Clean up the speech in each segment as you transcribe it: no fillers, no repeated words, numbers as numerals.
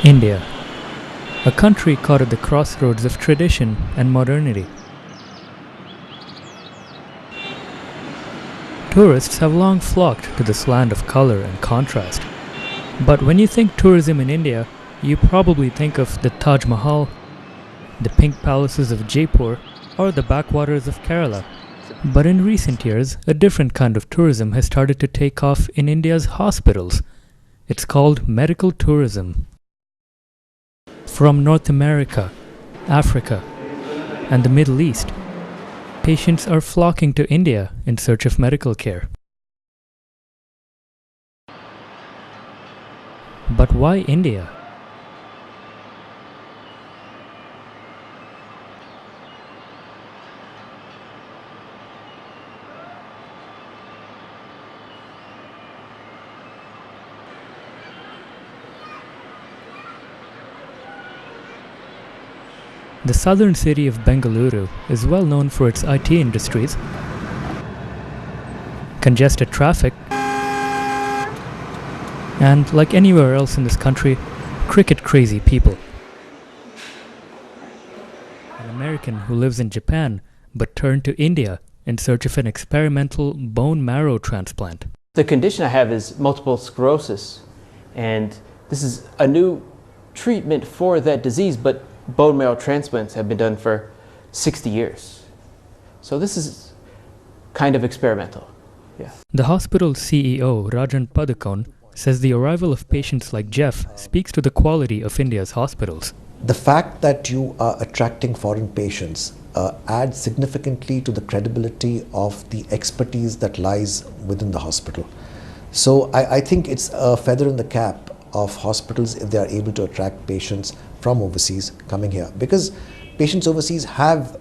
India, a country caught at the crossroads of tradition and modernity. Tourists have long flocked to this land of color and contrast. But when you think tourism in India, you probably think of the Taj Mahal, the pink palaces of Jaipur, or the backwaters of Kerala. But in recent years, a different kind of tourism has started to take off in India's hospitals. It's called medical tourism. From North America, Africa, and the Middle East, patients are flocking to India in search of medical care. But why India? The southern city of Bengaluru is well known for its IT industries, congested traffic, and like anywhere else in this country, cricket-crazy people. An American who lives in Japan but turned to India in search of an experimental bone marrow transplant. The condition I have is multiple sclerosis, and this is a new treatment for that disease, but bone marrow transplants have been done for 60 years. So this is kind of experimental. Yeah. The hospital's CEO, Rajan Padukone, says the arrival of patients like Jeff speaks to the quality of India's hospitals. The fact that you are attracting foreign patients adds significantly to the credibility of the expertise that lies within the hospital. So I think it's a feather in the cap of hospitals if they are able to attract patients from overseas coming here, because patients overseas have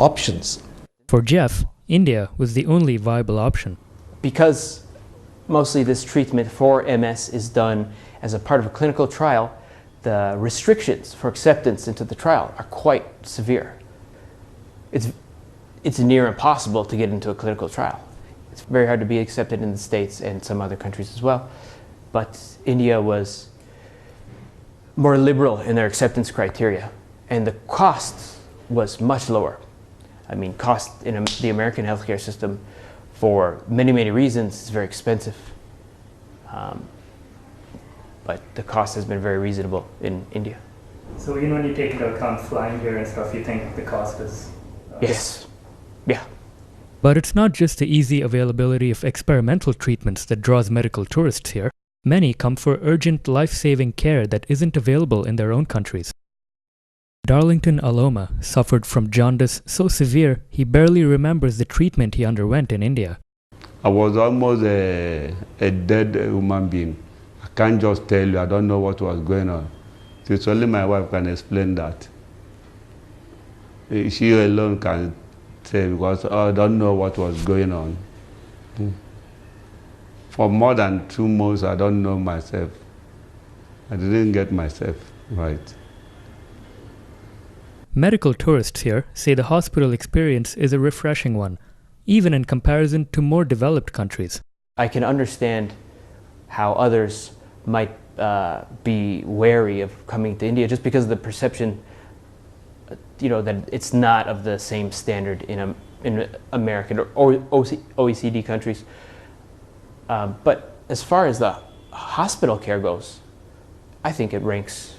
options. For Jeff, India was the only viable option. Because mostly this treatment for MS is done as a part of a clinical trial, the restrictions for acceptance into the trial are quite severe. It's near impossible to get into a clinical trial. It's very hard to be accepted in the States and some other countries as well. But India was more liberal in their acceptance criteria, and the cost was much lower. I mean, cost in the American healthcare system, for many, many reasons, is very expensive. But the cost has been very reasonable in India. So even when you take into account flying here and stuff, you think the cost is... Yes. Yeah. But it's not just the easy availability of experimental treatments that draws medical tourists here. Many come for urgent life-saving care that isn't available in their own countries. Darlington Aloma suffered from jaundice so severe he barely remembers the treatment he underwent in India. I was almost a dead human being. I can't just tell you, I don't know what was going on. So it's only my wife can explain that. She alone can say, because I don't know what was going on. For more than 2 months, I don't know myself. I didn't get myself right. Medical tourists here say the hospital experience is a refreshing one, even in comparison to more developed countries. I can understand how others might be wary of coming to India just because of the perception, that it's not of the same standard in American or OECD countries. But as far as the hospital care goes, I think it ranks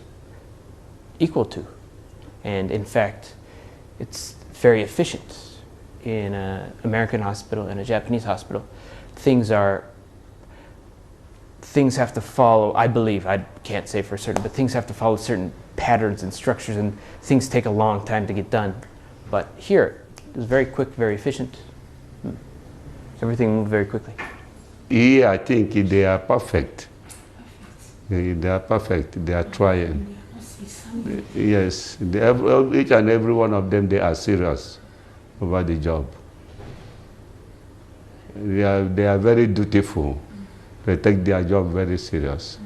equal to. And in fact, it's very efficient in an American hospital and a Japanese hospital. Things have to follow, I believe, I can't say for certain, but things have to follow certain patterns and structures, and things take a long time to get done. But here, it's very quick, very efficient. Everything moved very quickly. Yeah, I think they are perfect. They are perfect. They are trying. Yes, each and every one of them, they are serious about the job. They are very dutiful. They take their job very serious.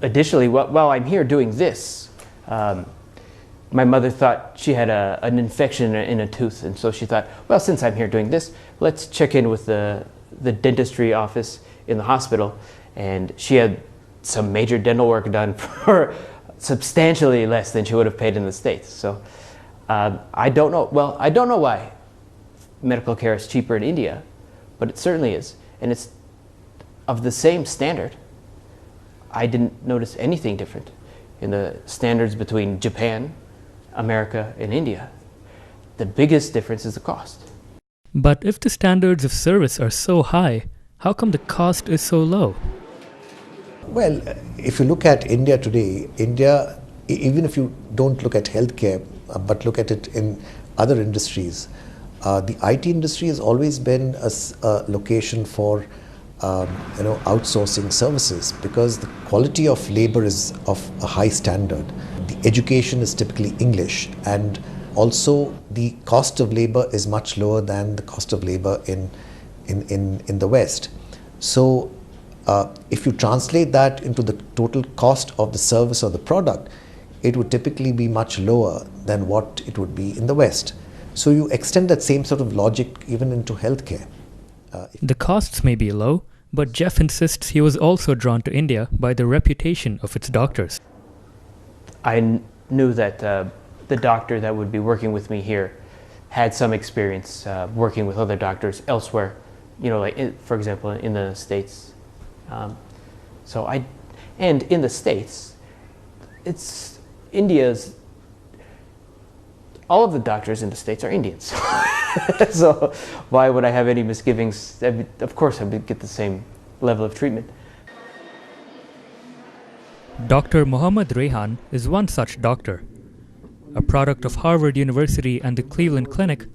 Additionally, while I'm here doing this, my mother thought she had an infection in a tooth, and so she thought, well, since I'm here doing this, let's check in with the dentistry office in the hospital, and she had some major dental work done for substantially less than she would have paid in the States. So I don't know. Well, I don't know why medical care is cheaper in India, but it certainly is, and it's of the same standard. I didn't notice anything different in the standards between Japan, America, and India. The biggest difference is the cost. But if the standards of service are so high, how come the cost is so low? Well, if you look at India today, India, even if you don't look at healthcare, but look at it in other industries, the IT industry has always been a location for outsourcing services, because the quality of labor is of a high standard. The education is typically English, and also the cost of labor is much lower than the cost of labor in the West. So if you translate that into the total cost of the service or the product, it would typically be much lower than what it would be in the West. So you extend that same sort of logic even into healthcare. The costs may be low, but Jeff insists he was also drawn to India by the reputation of its doctors. I knew that the doctor that would be working with me here had some experience working with other doctors elsewhere, for example, in the States. And in the States, all of the doctors in the States are Indians. So why would I have any misgivings? Of course I would get the same level of treatment. Dr. Mohammad Rehan is one such doctor. A product of Harvard University and the Cleveland Clinic,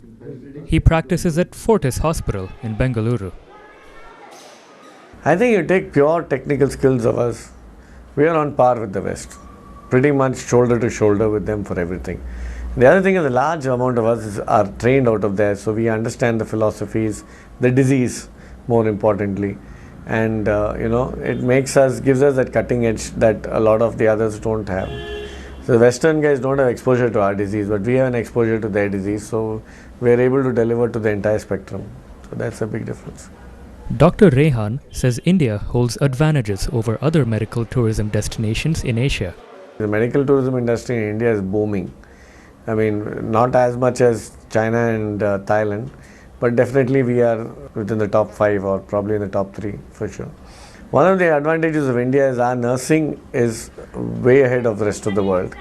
he practices at Fortis Hospital in Bengaluru. I think you take pure technical skills of us, we are on par with the West. Pretty much shoulder to shoulder with them for everything. The other thing is a large amount of us are trained out of there, so we understand the philosophies, the disease more importantly. And it gives us that cutting edge that a lot of the others don't have. So the Western guys don't have exposure to our disease, but we have an exposure to their disease, so we are able to deliver to the entire spectrum. So that's a big difference. Dr. Rehan says India holds advantages over other medical tourism destinations in Asia. The medical tourism industry in India is booming. I mean, not as much as China and Thailand, but definitely we are within the top 5 or probably in the top 3 for sure. One of the advantages of India is our nursing is way ahead of the rest of the world.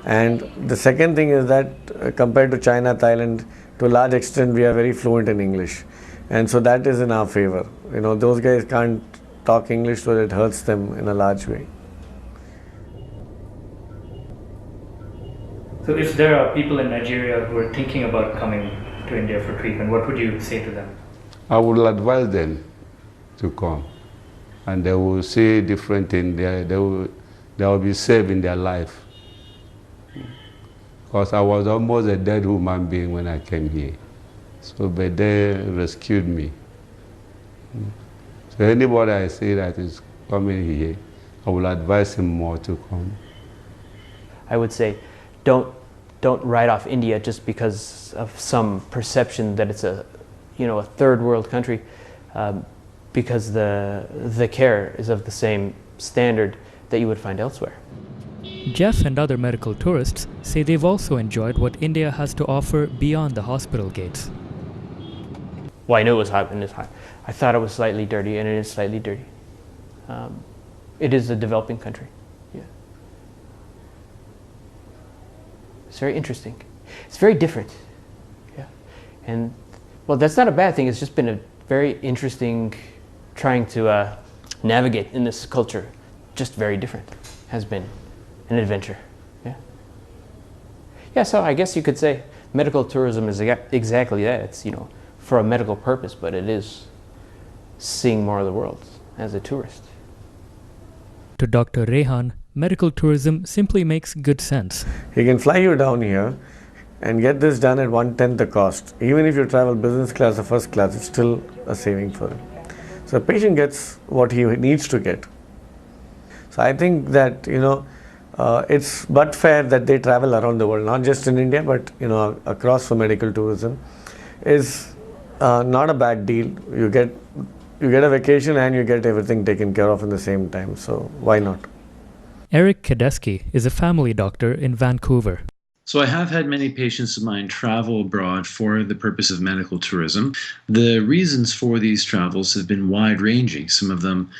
And the second thing is that compared to China, Thailand, to a large extent we are very fluent in English. And so that is in our favor. Those guys can't talk English, so it hurts them in a large way. So if there are people in Nigeria who are thinking about coming to India for treatment, what would you say to them? I would advise them to come, and they will see different things. They will be saved in their life. Because I was almost a dead human being when I came here. So, but they rescued me. So anybody I see that is coming here, I will advise him more to come. I would say, don't write off India just because of some perception that it's a third world country, because the care is of the same standard that you would find elsewhere. Jeff and other medical tourists say they've also enjoyed what India has to offer beyond the hospital gates. Well, I knew it was hot, and it's hot. I thought it was slightly dirty, and it is slightly dirty. It is a developing country. Yeah. It's very interesting. It's very different. Yeah. And, well, that's not a bad thing. It's just been a very interesting trying to navigate in this culture. Just very different. Has been an adventure. Yeah. Yeah, so I guess you could say medical tourism is exactly that. It's, for a medical purpose, but it is seeing more of the world as a tourist. To Dr. Rehan, medical tourism simply makes good sense. He can fly you down here and get this done at 1/10 the cost. Even if you travel business class or first class, it's still a saving for him. So the patient gets what he needs to get. So I think that, it's but fair that they travel around the world, not just in India, but, across for medical tourism is not a bad deal. You get, you get a vacation and you get everything taken care of in the same time. So why not? Eric Kadeski is a family doctor in Vancouver. So I have had many patients of mine travel abroad for the purpose of medical tourism. The reasons for these travels have been wide-ranging. Some of them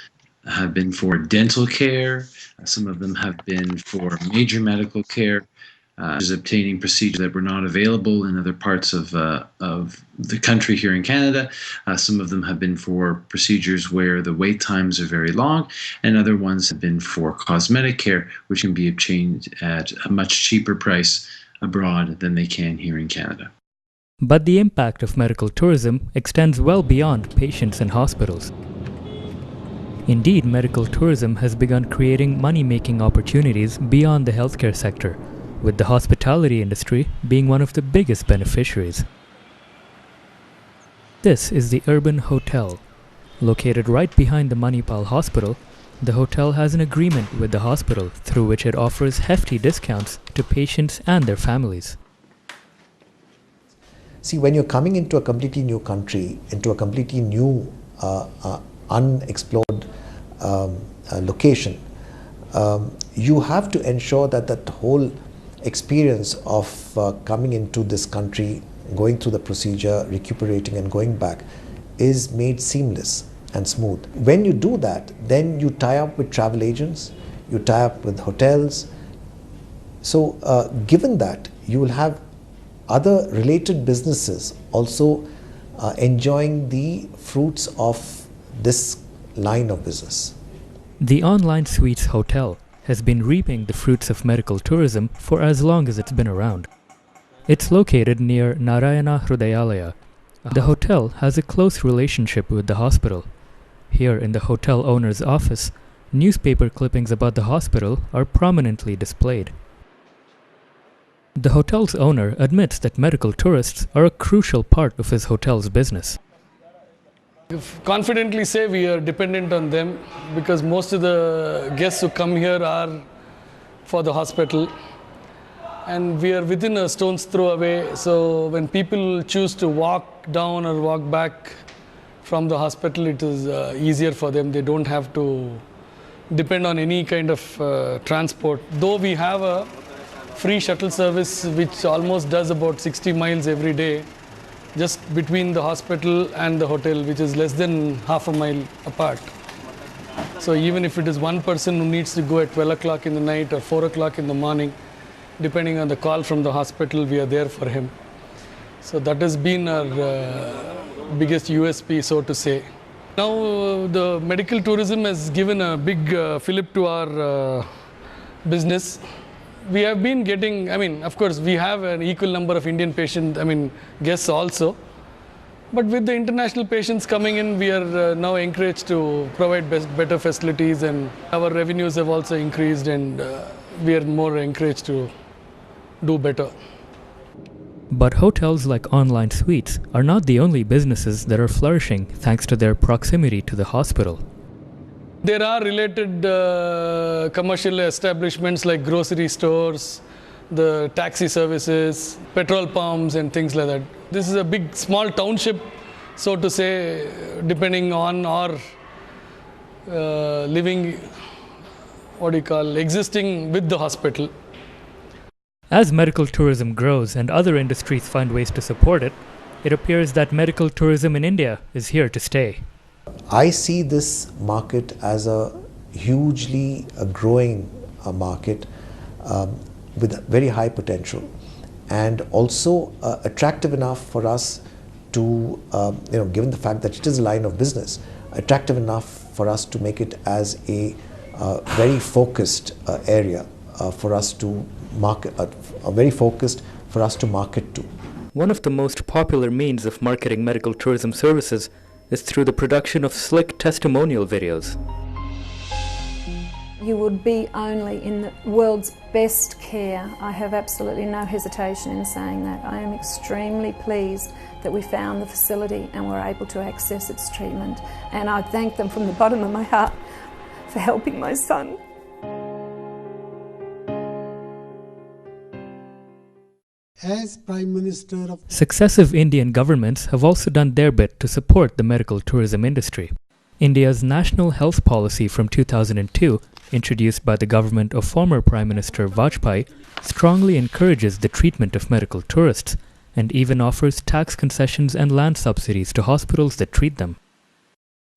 have been for dental care. Some of them have been for major medical care, obtaining procedures that were not available in other parts of the country here in Canada. Some of them have been for procedures where the wait times are very long, and other ones have been for cosmetic care, which can be obtained at a much cheaper price abroad than they can here in Canada. But the impact of medical tourism extends well beyond patients and hospitals. Indeed, medical tourism has begun creating money-making opportunities beyond the healthcare sector, with the hospitality industry being one of the biggest beneficiaries. This is the Urban Hotel. Located right behind the Manipal Hospital, the hotel has an agreement with the hospital through which it offers hefty discounts to patients and their families. See, when you're coming into a completely new country, into a completely new unexplored location, you have to ensure that that whole experience of coming into this country, going through the procedure, recuperating and going back is made seamless and smooth. When you do that, then you tie up with travel agents, you tie up with hotels. So given that, you will have other related businesses also enjoying the fruits of this line of business. The Online Suites Hotel has been reaping the fruits of medical tourism for as long as it's been around. It's located near Narayana Hrudayalaya. The hotel has a close relationship with the hospital. Here in the hotel owner's office, newspaper clippings about the hospital are prominently displayed. The hotel's owner admits that medical tourists are a crucial part of his hotel's business. Confidently say we are dependent on them because most of the guests who come here are for the hospital, and we are within a stone's throw away. So when people choose to walk down or walk back from the hospital, it is easier for them. They don't have to depend on any kind of transport. Though we have a free shuttle service which almost does about 60 miles every day, just between the hospital and the hotel, which is less than half a mile apart. So even if it is one person who needs to go at 12 o'clock in the night or 4 o'clock in the morning, depending on the call from the hospital, we are there for him. So that has been our biggest USP, so to say. Now the medical tourism has given a big fillip to our business. We have been getting, of course, we have an equal number of Indian guests also. But with the international patients coming in, we are now encouraged to provide better facilities, and our revenues have also increased, and we are more encouraged to do better. But hotels like Online Suites are not the only businesses that are flourishing thanks to their proximity to the hospital. There are related commercial establishments like grocery stores, the taxi services, petrol pumps and things like that. This is a small township, so to say, depending on our existing with the hospital. As medical tourism grows and other industries find ways to support it, it appears that medical tourism in India is here to stay. I see this market as a hugely growing market with very high potential, and also attractive enough for us to, given the fact that it is a line of business, attractive enough for us to make it as a very focused area for us to market, very focused for us to market to. One of the most popular means of marketing medical tourism services is through the production of slick testimonial videos. You would be only in the world's best care. I have absolutely no hesitation in saying that. I am extremely pleased that we found the facility and were able to access its treatment. And I thank them from the bottom of my heart for helping my son. As Prime Minister of Successive Indian governments have also done their bit to support the medical tourism industry. India's National Health Policy from 2002, introduced by the government of former Prime Minister Vajpayee, strongly encourages the treatment of medical tourists and even offers tax concessions and land subsidies to hospitals that treat them.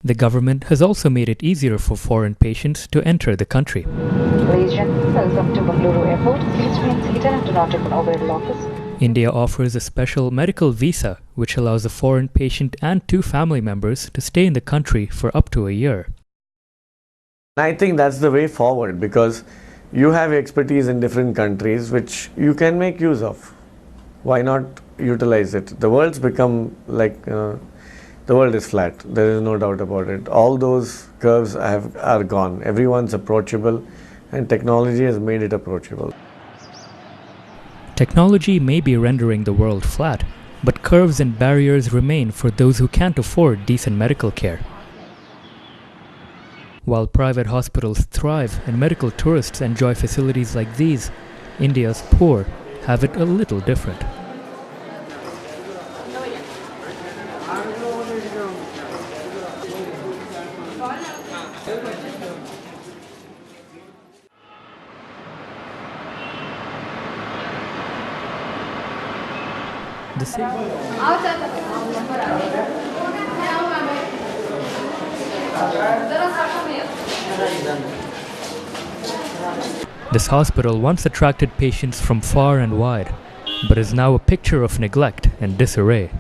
The government has also made it easier for foreign patients to enter the country. Ladies and gentlemen, welcome to Bengaluru Airport. Please remain seated and do not open overhead lockers. India offers a special medical visa which allows a foreign patient and 2 family members to stay in the country for up to a year. I think that's the way forward, because you have expertise in different countries which you can make use of. Why not utilize it? The world's become like, the world is flat. There is no doubt about it. All those curves are gone. Everyone's approachable, and technology has made it approachable. Technology may be rendering the world flat, but curves and barriers remain for those who can't afford decent medical care. While private hospitals thrive and medical tourists enjoy facilities like these, India's poor have it a little different. The This hospital once attracted patients from far and wide, but is now a picture of neglect and disarray.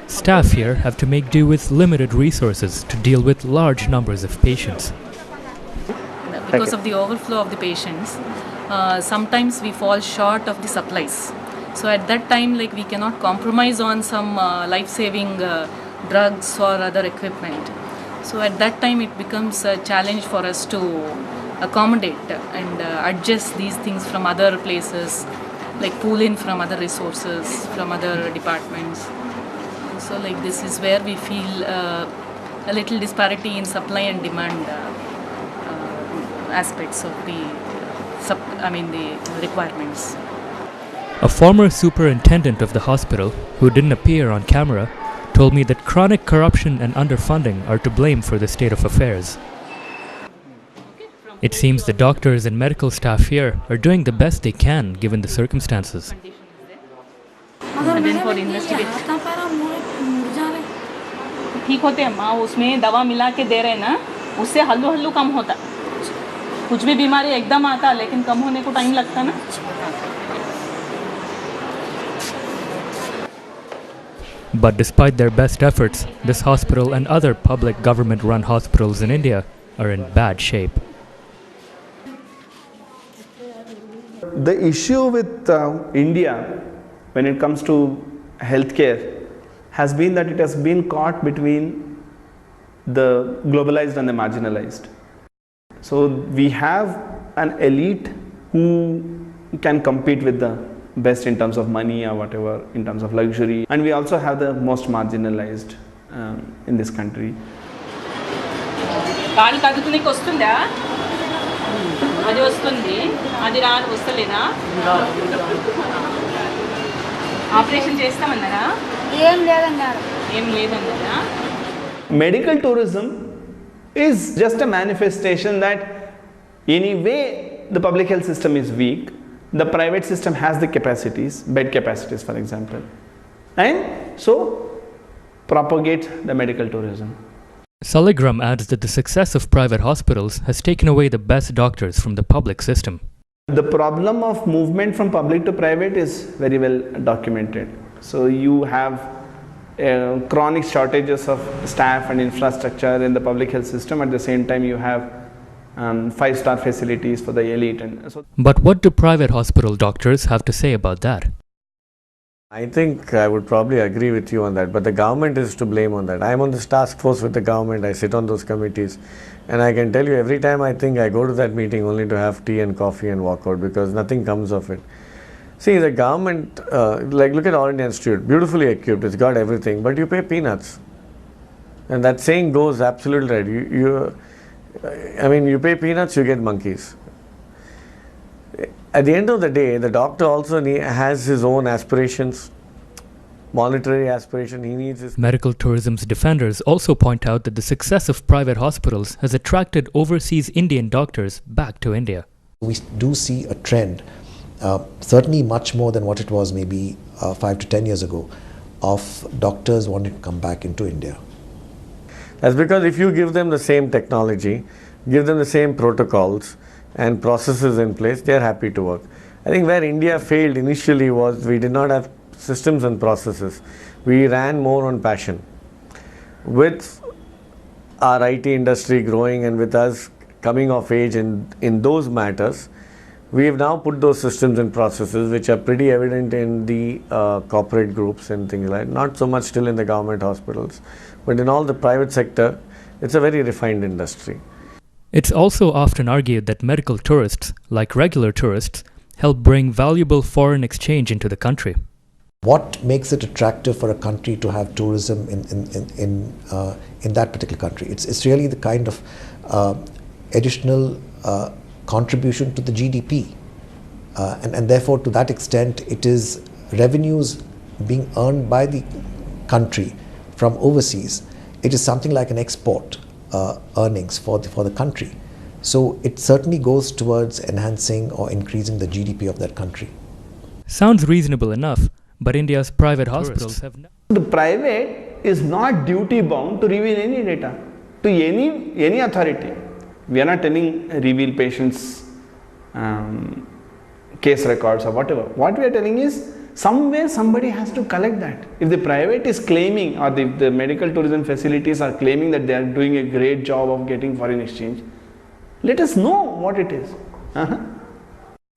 Staff here have to make do with limited resources to deal with large numbers of patients. Because of the overflow of the patients, sometimes we fall short of the supplies. So at that time, we cannot compromise on some life-saving drugs or other equipment. So at that time, it becomes a challenge for us to accommodate and adjust these things from other places, like pull in from other resources, from other departments. So this is where we feel a little disparity in supply and demand aspects of the requirements. A former superintendent of the hospital, who didn't appear on camera, told me that chronic corruption and underfunding are to blame for the state of affairs. It seems the doctors and medical staff here are doing the best they can given the circumstances. And then for investigation. ठीक होते हैं माँ, उसमें दवा मिला के दे रहे हैं ना, उससे हल्लू हल्लू कम होता. कुछ भी बीमारी एकदम आता, लेकिन कम होने को टाइम लगता ना. But despite their best efforts, this hospital and other public government-run hospitals in India are in bad shape. The issue with India when it comes to healthcare has been that it has been caught between the globalized and the marginalized. So we have an elite who can compete with the best in terms of money or whatever, in terms of luxury, and we also have the most marginalized in this country. Medical tourism is just a manifestation that anyway the public health system is weak, the private system has the capacities, bed capacities for example, and so propagate the medical tourism. Saligram adds that the success of private hospitals has taken away the best doctors from the public system. The problem of movement from public to private is very well documented. So you have chronic shortages of staff and infrastructure in the public health system. At the same time, you have 5-star facilities for the elite. And so but what do private hospital doctors have to say about that? I think I would probably agree with you on that, but the government is to blame on that. I am on this task force with the government, I sit on those committees, and I can tell you every time I think I go to that meeting only to have tea and coffee and walk out because nothing comes of it. See, the government, look at All India Institute, beautifully equipped, it's got everything, but you pay peanuts. And that saying goes absolutely right. You pay peanuts, you get monkeys. At the end of the day, the doctor also has his own aspirations. monetary aspiration. He needs his Medical tourism's defenders also point out that the success of private hospitals has attracted overseas Indian doctors back to India. We do see a trend, certainly much more than what it was maybe 5 to 10 years ago, of doctors wanting to come back into India. That's because if you give them the same technology, give them the same protocols and processes in place, they are happy to work. I think where India failed initially was we did not have systems and processes. We ran more on passion. With our IT industry growing and with us coming of age in those matters, we have now put those systems and processes which are pretty evident in the corporate groups and things like that. Not so much still in the government hospitals, but in all the private sector, it's a very refined industry. It's also often argued that medical tourists, like regular tourists, help bring valuable foreign exchange into the country. What makes it attractive for a country to have tourism in that particular country? It's really the kind of additional contribution to the GDP, and therefore to that extent it is revenues being earned by the country from overseas. It is something like an export earnings for the country. So it certainly goes towards enhancing or increasing the GDP of that country. Sounds reasonable enough, but India's private hospitals have The private is not duty bound to reveal any data to any authority. We are not telling reveal patients' case records or whatever. What we are telling is somewhere somebody has to collect that. If the private is claiming, or the medical tourism facilities are claiming that they are doing a great job of getting foreign exchange, let us know what it is.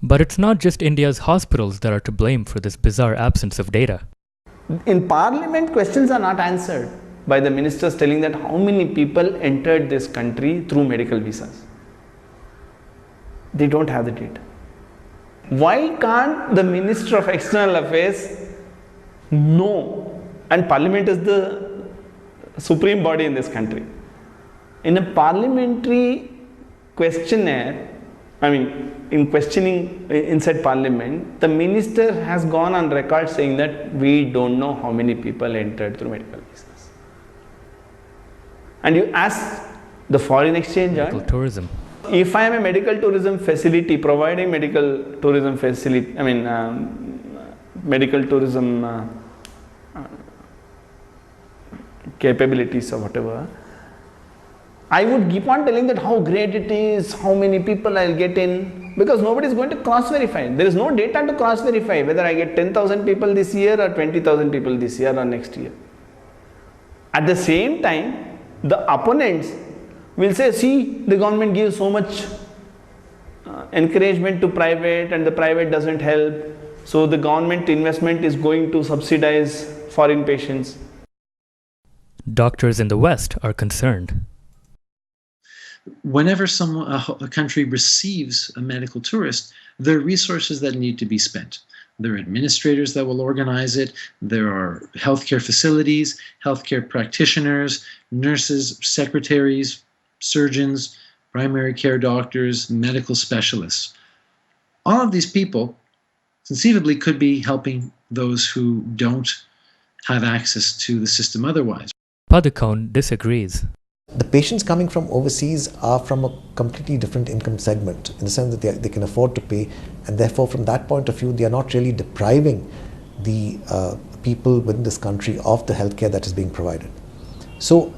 But it's not just India's hospitals that are to blame for this bizarre absence of data. In Parliament, questions are not answered by the ministers telling that how many people entered this country through medical visas. They don't have the data. Why can't the Minister of External Affairs know? And Parliament is the supreme body in this country. In a parliamentary questionnaire, in questioning inside Parliament, the minister has gone on record saying that we don't know how many people entered through medical visas. And you ask the foreign exchange, medical tourism. If I am a medical tourism facility providing medical tourism facility, medical tourism capabilities or whatever, I would keep on telling that how great it is, how many people I'll get in, because nobody is going to cross-verify. There is no data to cross-verify whether I get 10,000 people this year or 20,000 people this year or next year. At the same time, the opponents will say, see, the government gives so much encouragement to private and the private doesn't help. So the government investment is going to subsidize foreign patients. Doctors in the West are concerned. Whenever a country receives a medical tourist, there are resources that need to be spent. There are administrators that will organize it. There are healthcare facilities, healthcare practitioners, nurses, secretaries, surgeons, primary care doctors, medical specialists. All of these people conceivably could be helping those who don't have access to the system otherwise. Padukone disagrees. The patients coming from overseas are from a completely different income segment, in the sense that they can afford to pay, and therefore from that point of view they are not really depriving the people within this country of the healthcare that is being provided. So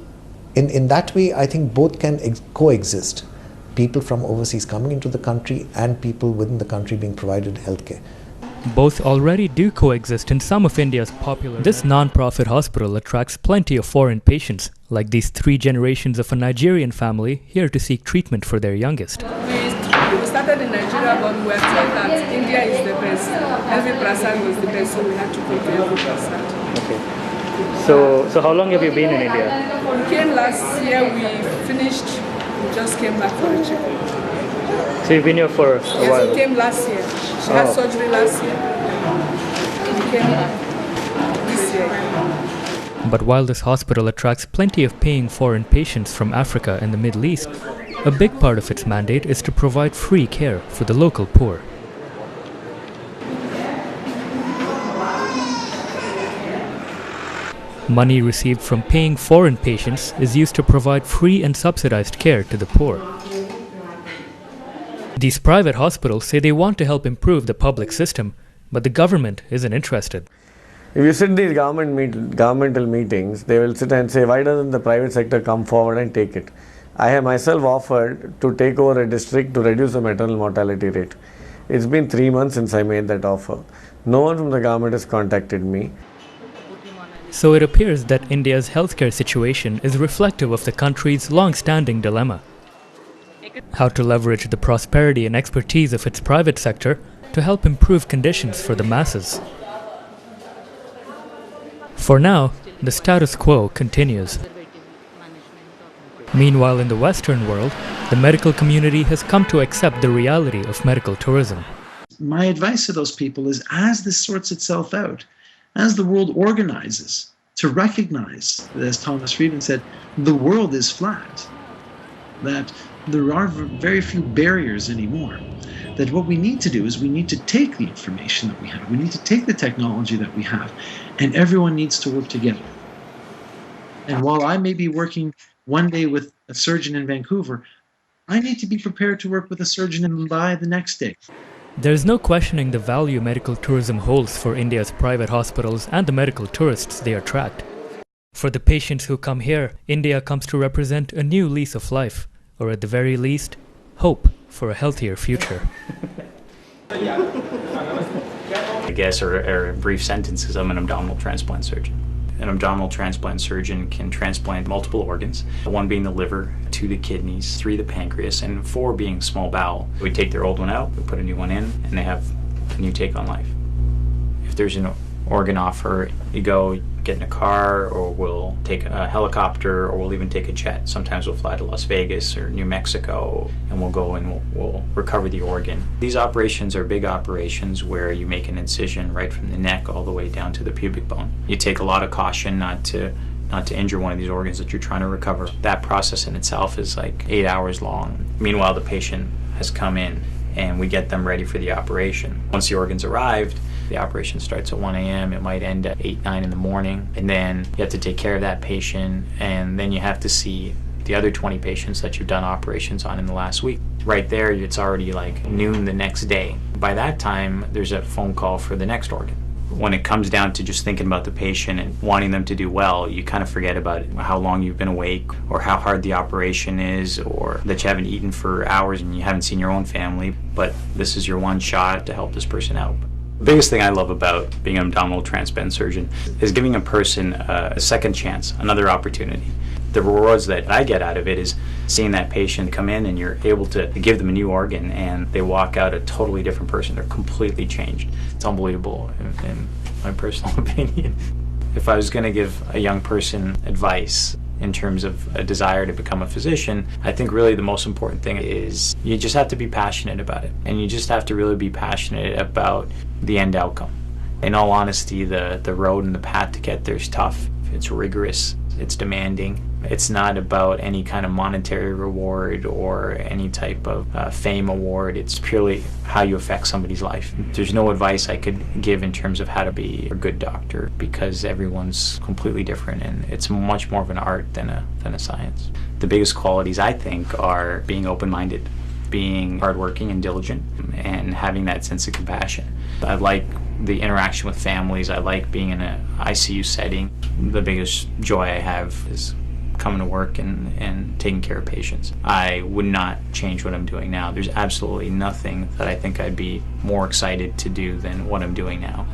in that way I think both can coexist, people from overseas coming into the country and people within the country being provided healthcare. Both already do coexist in some of India's popular... This non-profit hospital attracts plenty of foreign patients, like these 3 generations of a Nigerian family here to seek treatment for their youngest. We started in Nigeria, but we were told that India is the best. Every Prasad was the best, so we had to go to every Prasad. Okay. So how long have you been in India? We came last year, we finished, we just came back for a checkup. So you've been here for a while? Yes, we came last year. She had surgery last year. We came this year. But while this hospital attracts plenty of paying foreign patients from Africa and the Middle East, a big part of its mandate is to provide free care for the local poor. Money received from paying foreign patients is used to provide free and subsidized care to the poor. These private hospitals say they want to help improve the public system, but the government isn't interested. If you sit in these governmental meetings, they will sit and say, why doesn't the private sector come forward and take it? I have myself offered to take over a district to reduce the maternal mortality rate. It's been 3 months since I made that offer. No one from the government has contacted me. So it appears that India's healthcare situation is reflective of the country's long-standing dilemma: how to leverage the prosperity and expertise of its private sector to help improve conditions for the masses. For now, the status quo continues. Meanwhile, in the Western world, the medical community has come to accept the reality of medical tourism. My advice to those people is, as this sorts itself out, as the world organizes, to recognize, as Thomas Friedman said, the world is flat, that there are very few barriers anymore, that what we need to do is we need to take the information that we have, we need to take the technology that we have, and everyone needs to work together. And while I may be working one day with a surgeon in Vancouver, I need to be prepared to work with a surgeon in Mumbai the next day. There's no questioning the value medical tourism holds for India's private hospitals and the medical tourists they attract. For the patients who come here, India comes to represent a new lease of life, or at the very least, hope for a healthier future. I guess, or in brief sentences, I'm an abdominal transplant surgeon. An abdominal transplant surgeon can transplant multiple organs, 1 being the liver, 2 the kidneys, 3 the pancreas, and 4 being small bowel. We take their old one out, we put a new one in, and they have a new take on life. If there's an organ offer, you go get in a car, or we'll take a helicopter, or we'll even take a jet. Sometimes we'll fly to Las Vegas or New Mexico, and we'll go and we'll recover the organ. These operations are big operations where you make an incision right from the neck all the way down to the pubic bone. You take a lot of caution not to injure one of these organs that you're trying to recover. That process in itself is like 8 hours long. Meanwhile, the patient has come in, and we get them ready for the operation. Once the organ's arrived, the operation starts at 1 a.m. It might end at 8, 9 in the morning. And then you have to take care of that patient, and then you have to see the other 20 patients that you've done operations on in the last week. Right there, it's already like noon the next day. By that time, there's a phone call for the next organ. When it comes down to just thinking about the patient and wanting them to do well, you kind of forget about how long you've been awake, or how hard the operation is, or that you haven't eaten for hours and you haven't seen your own family. But this is your one shot to help this person out. The biggest thing I love about being an abdominal transplant surgeon is giving a person a second chance, another opportunity. The rewards that I get out of it is seeing that patient come in and you're able to give them a new organ, and they walk out a totally different person. They're completely changed. It's unbelievable in my personal opinion. If I was going to give a young person advice in terms of a desire to become a physician, I think really the most important thing is you just have to be passionate about it, and you just have to really be passionate about the end outcome. In all honesty, the road and the path to get there is tough. It's rigorous, it's demanding. It's not about any kind of monetary reward or any type of fame award. It's purely how you affect somebody's life. There's no advice I could give in terms of how to be a good doctor, because everyone's completely different, and it's much more of an art than a science. The biggest qualities, I think, are being open-minded, being hardworking and diligent, and having that sense of compassion. I like the interaction with families. I like being in an ICU setting. The biggest joy I have is coming to work and taking care of patients. I would not change what I'm doing now. There's absolutely nothing that I think I'd be more excited to do than what I'm doing now.